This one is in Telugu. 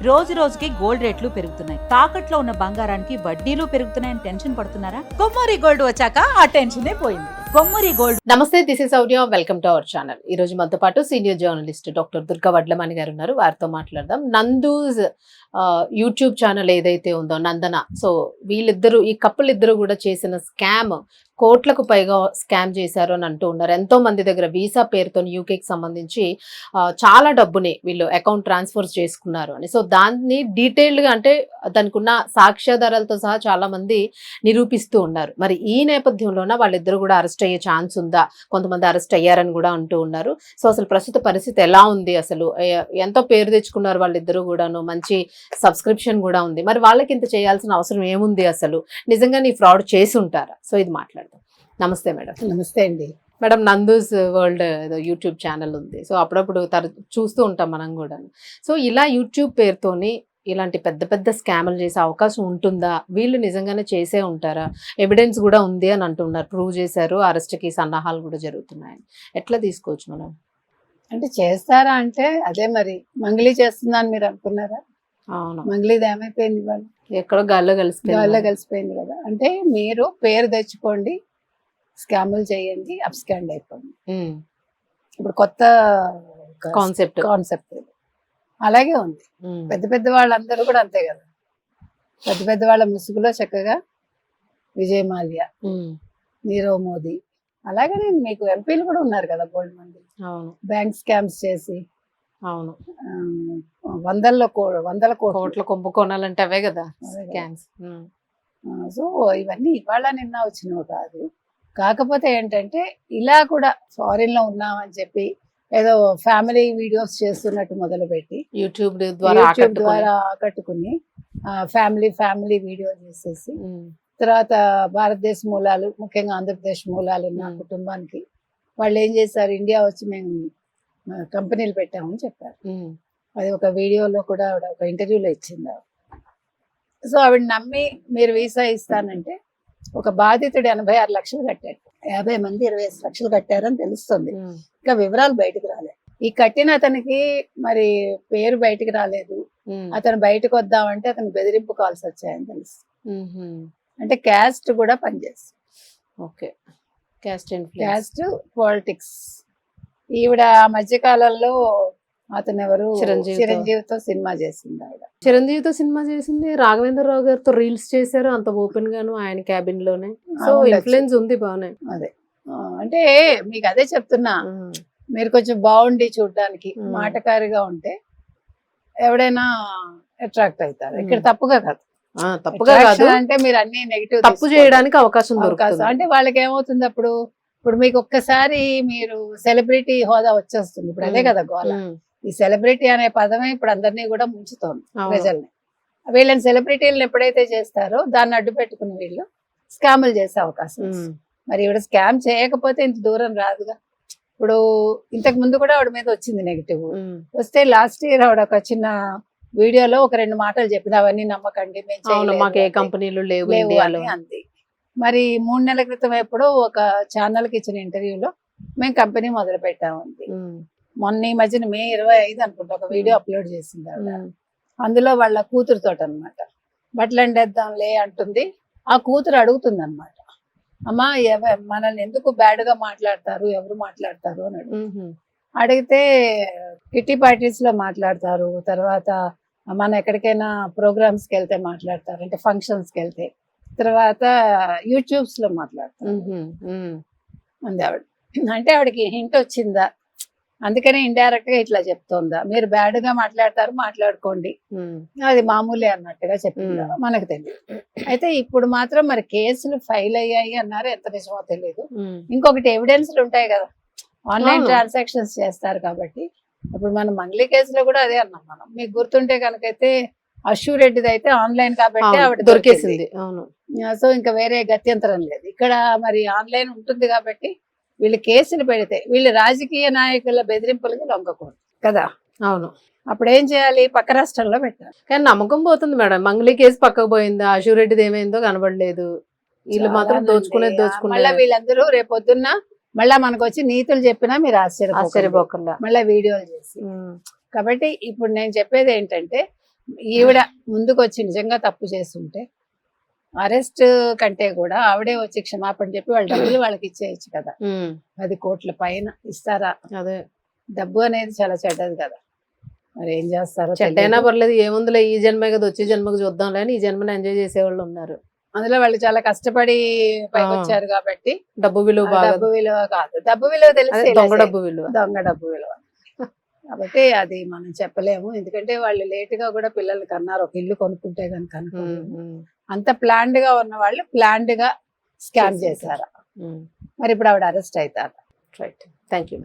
రోజు రోజుకి గోల్డ్ రేట్లు పెరుగుతున్నాయి. తాకట్లో ఉన్న బంగారానికి వడ్డీలు పెరుగుతున్నాయని టెన్షన్ పడుతున్నారా? కొమ్మూరి గోల్డ్ వచ్చాక ఆ టెన్షనే పోయింది. కొమ్మూరి గోల్డ్. నమస్తే, this is Sourya. Welcome to our channel. ఈ రోజు మనతో పాటు senior journalist doctor Durga Vadlamani గారు ఉన్నారు. వారితో మాట్లాడదాం. నందూస్ యూట్యూబ్ ఛానల్ ఏదైతే ఉందో నందన, సో వీళ్ళిద్దరూ, ఈ కపుల్ ఇద్దరు కూడా చేసిన స్కామ్, కోట్లకు పైగా స్కామ్ చేశారు అని అంటూ ఉన్నారు. ఎంతో మంది దగ్గర వీసా పేరుతో యూకేకి సంబంధించి చాలా డబ్బుని వీళ్ళు అకౌంట్ ట్రాన్స్ఫర్స్ చేసుకున్నారు అని. సో దాన్ని డీటెయిల్డ్ గా, అంటే దానికి ఉన్న సాక్ష్యాధారాలతో సహా చాలా మంది నిరూపిస్తూ ఉన్నారు. మరి ఈ నేపథ్యంలోన వాళ్ళిద్దరు కూడా అరెస్ట్ అయ్యే ఛాన్స్ ఉందా? కొంతమంది అరెస్ట్ అయ్యారని కూడా అంటూ ఉన్నారు. సో అసలు ప్రస్తుత పరిస్థితి ఎలా ఉంది? అసలు ఎంతో పేరు తెచ్చుకున్నారు వాళ్ళిద్దరూ కూడాను, మంచి సబ్స్క్రిప్షన్ కూడా ఉంది. మరి వాళ్ళకి ఇంత చేయాల్సిన అవసరం ఏముంది? అసలు నిజంగా నీ ఫ్రాడ్ చేసి ఉంటారా? సో ఇది మాట్లాడదాం. నమస్తే మేడం. నమస్తే అండి మేడం, నందూస్ వరల్డ్ ఏదో యూట్యూబ్ ఛానల్ ఉంది. సో అప్పుడప్పుడు చూస్తూ ఉంటాం మనం కూడా. సో ఇలా యూట్యూబ్ పేరుతోని ఇలాంటి పెద్ద పెద్ద స్కామ్లు చేసే అవకాశం ఉంటుందా? వీళ్ళు నిజంగానే చేసే ఉంటారా? ఎవిడెన్స్ కూడా ఉంది అని అంటున్నారు, ప్రూవ్ చేశారు, అరెస్ట్కి సన్నాహాలు కూడా జరుగుతున్నాయని. ఎట్లా తీసుకోవచ్చు మనం? అంటే చేస్తారా అంటే అదే మరి మంగ్లీ చేస్తుందని మీరు అనుకున్నారా? అవును, మంగ్లీది ఏమైపోయింది? వాళ్ళు ఎక్కడో గాల్లో గాల్లో కలిసిపోయింది. కలిసిపోయింది కదా. అంటే మీరు పేరు తెచ్చుకోండి, స్కాములు చేయండి, అప్స్కాండ్ అయిపోండి. ఇప్పుడు కొత్త కాన్సెప్ట్ అలాగే ఉంది. పెద్ద పెద్ద వాళ్ళందరూ కూడా అంతే కదా. పెద్ద పెద్ద వాళ్ళ ముసుగులో చక్కగా విజయ్ మాల్యా, నీరవ్ మోదీ, అలాగే మీకు ఎంపీలు కూడా ఉన్నారు కదా బోల్డ్ మంది. అవును, బ్యాంక్ స్కామ్స్ చేసి అవును, వందల కోట్ల కుంభకోణాలంటే అవే కదా అవే కదా. స్కామ్స్. సో ఇవన్నీ ఇవాళ నిన్న వచ్చినవి కాదు. కాకపోతే ఏంటంటే ఇలా కూడా ఫారిన్ లో ఉన్నామని చెప్పి ఏదో ఫ్యామిలీ వీడియోస్ చేస్తున్నట్టు మొదలుపెట్టి యూట్యూబ్ ద్వారా ఆకట్టుకుని ఫ్యామిలీ వీడియో చేసేసి తర్వాత భారతదేశ మూలాలు, ముఖ్యంగా ఆంధ్రప్రదేశ్ మూలాలు ఉన్న కుటుంబానికి వాళ్ళు ఏం చేశారు, ఇండియా వచ్చి మేము కంపెనీలు పెట్టామని చెప్పారు. అది ఒక వీడియోలో కూడా ఆవిడ ఒక ఇంటర్వ్యూలో ఇచ్చింది. సో ఆవిడ నమ్మి మీరు వీసా ఇస్తానంటే ఒక బాధితుడు 86 లక్షలు కట్టాడు. 50 మంది 25 లక్షలు కట్టారని తెలుస్తుంది. ఇంకా వివరాలు బయటకు రాలేదు. ఈ కట్టిన అతనికి మరి పేరు బయటకు రాలేదు. అతను బయటకు వద్దామంటే అతను బెదిరింపు కాల్స్ వచ్చాయని తెలుసు. అంటే క్యాస్ట్ కూడా పనిచేస్తుంది. Okay, caste politics. ఈవిడ ఆ మధ్య కాలంలో అతను ఎవరు చిరంజీవితో సినిమా చేసింది. ఆవిడ చిరంజీవితో సినిమా చేసింది, రాఘవేంద్రరావు గారితో రీల్స్ చేశారు అంత ఓపెన్ గాను ఆయన క్యాబిన్ లోనే. సో ఇన్ఫ్లుయెన్స్ ఉంది బాగానే. అదే అంటే మీకు అదే చెప్తున్నా, మీరు కొంచెం బాగుండి చూడడానికి మాటకారిగా ఉంటే ఎవడైనా అట్రాక్ట్ అవుతారు. ఇక్కడ తప్పుగా కాదు, తప్పుగా కాదు అంటే మీరు అన్ని నెగిటివ్ తప్పు చేయడానికి అవకాశం దొరుకుతుంది. అంటే వాళ్ళకి ఏమవుతుంది, అప్పుడు మీకు ఒక్కసారి మీరు సెలబ్రిటీ హోదా వచ్చేస్తుంది. ఇప్పుడు అదే కదా గోల. ఈ సెలబ్రిటీ అనే పదమే ఇప్పుడు అందరినీ కూడా ముంచుతోంది ప్రజల్ని. వీళ్ళని సెలబ్రిటీలను ఎప్పుడైతే చేస్తారో దాన్ని అడ్డు పెట్టుకుని వీళ్ళు స్కాములు చేసే అవకాశం. మరి ఈవిడ స్కామ్ చేయకపోతే ఇంత దూరం రాదుగా. ఇప్పుడు ఇంతకు ముందు కూడా ఆవిడ మీద వచ్చింది నెగిటివ్. వస్తే లాస్ట్ ఇయర్ ఆవిడ ఒక చిన్న వీడియోలో ఒక 2 మాటలు చెప్పింది, అవన్నీ నమ్మకండి, మాకు ఏ కంపెనీలు లేవు అని అంది. మరి 3 నెలల క్రితం ఎప్పుడో ఒక ఛానల్ కి ఇచ్చిన ఇంటర్వ్యూలో మేము కంపెనీ మొదలు పెట్టామంది. మొన్న ఈ మధ్యన మే 25 అనుకుంటా ఒక వీడియో అప్లోడ్ చేసింది ఆవిడ. అందులో వాళ్ళ కూతురుతో అనమాట బట్టలు ఎండేద్దాంలే అంటుంది. ఆ కూతురు అడుగుతుంది అనమాట, అమ్మా మనల్ని ఎందుకు బ్యాడ్ గా మాట్లాడతారు, ఎవరు మాట్లాడతారు అని అడిగితే కిట్టి పార్టీస్ లో మాట్లాడతారు, తర్వాత మన ఎక్కడికైనా ప్రోగ్రామ్స్ కి వెళ్తే మాట్లాడతారు, అంటే ఫంక్షన్స్ కి వెళ్తే, తర్వాత యూట్యూబ్స్ లో మాట్లాడతారు అంది ఆవిడ. అంటే ఆవిడకి హింట్ వచ్చిందా, అందుకనే ఇండైరెక్ట్ గా ఇట్లా చెప్తోందా, మీరు బ్యాడ్ గా మాట్లాడతారు మాట్లాడుకోండి, అది మామూలే అన్నట్టుగా చెప్పిందా మనకు తెలియదు. అయితే ఇప్పుడు మాత్రం మరి కేసులు ఫైల్ అయ్యాయి అన్నారు, ఎంత నిజమో తెలియదు. ఇంకొకటి ఎవిడెన్స్లు ఉంటాయి కదా, ఆన్లైన్ ట్రాన్సాక్షన్స్ చేస్తారు కాబట్టి. ఇప్పుడు మనం మంగ్లీ కేసులో కూడా అదే అన్నాం మనం, మీకు గుర్తుంటే కనుకైతే అశూ రెడ్డిది అయితే ఆన్లైన్ కాబట్టి ఆవిడ దొరికేసింది. సో ఇంకా వేరే గత్యంతరం లేదు. ఇక్కడ మరి ఆన్లైన్ ఉంటుంది కాబట్టి వీళ్ళు కేసులు పెడితే వీళ్ళు రాజకీయ నాయకుల బెదిరింపులకి లొంగకూడదు కదా. అవును, అప్పుడు ఏం చేయాలి, పక్క రాష్ట్రంలో పెట్టాలి. కానీ నమ్మకం పోతుంది మేడం. మంగ్లీ కేసు పక్కకు పోయిందా, అశూరెడ్డిది ఏమైందో కనబడలేదు. వీళ్ళు మాత్రం దోచుకునే వీళ్ళందరూ రేపొద్దున్న మళ్ళా మనకు వచ్చి నీతులు చెప్పినా మీరు ఆశ్చర్యపోకుండా మళ్ళీ వీడియోలు చేసి. కాబట్టి ఇప్పుడు నేను చెప్పేది ఏంటంటే, ఈవిడ ముందుకు వచ్చి నిజంగా తప్పు చేస్తుంటే అరెస్ట్ కంటే కూడా ఆవిడే వచ్చి క్షమాపణ చెప్పి వాళ్ళ డబ్బులు వాళ్ళకి ఇచ్చేయచ్చు కదా. 10 కోట్ల పైన ఇస్తారా? అదే డబ్బు అనేది చాలా చెడ్డది కదా. మరి ఏం చేస్తారో చెడ్డైనా తెలీదు. పర్లేదు, ఏముందిలే ఈ జన్మే కదా, వచ్చే జన్మకు చూద్దాంలే అని ఈ జన్మని ఎంజాయ్ చేసేవాళ్ళు ఉన్నారు. అందులో వాళ్ళు చాలా కష్టపడి పైకి వచ్చారు కాబట్టి డబ్బు విలువ ఆ బాగా, డబ్బు విలువ కాదు, డబ్బు విలువ అదే తెలిస్తే ఇలా దొంగ చేయ- డబ్బు విలువ. దొంగ డబ్బు విలువ. కాబట్టి అది మనం చెప్పలేము. ఎందుకంటే వాళ్ళు లేట్ గా కూడా పిల్లలు కన్నారు, ఒక ఇల్లు కొనుక్కుంటే కనుక అంత ప్లాన్డ్ గా ఉన్న వాళ్ళు ప్లాన్డ్ గా స్కామ్ చేశారు. మరి ఇప్పుడు ఆవిడ అరెస్ట్ అవుతారు. Right, thank you.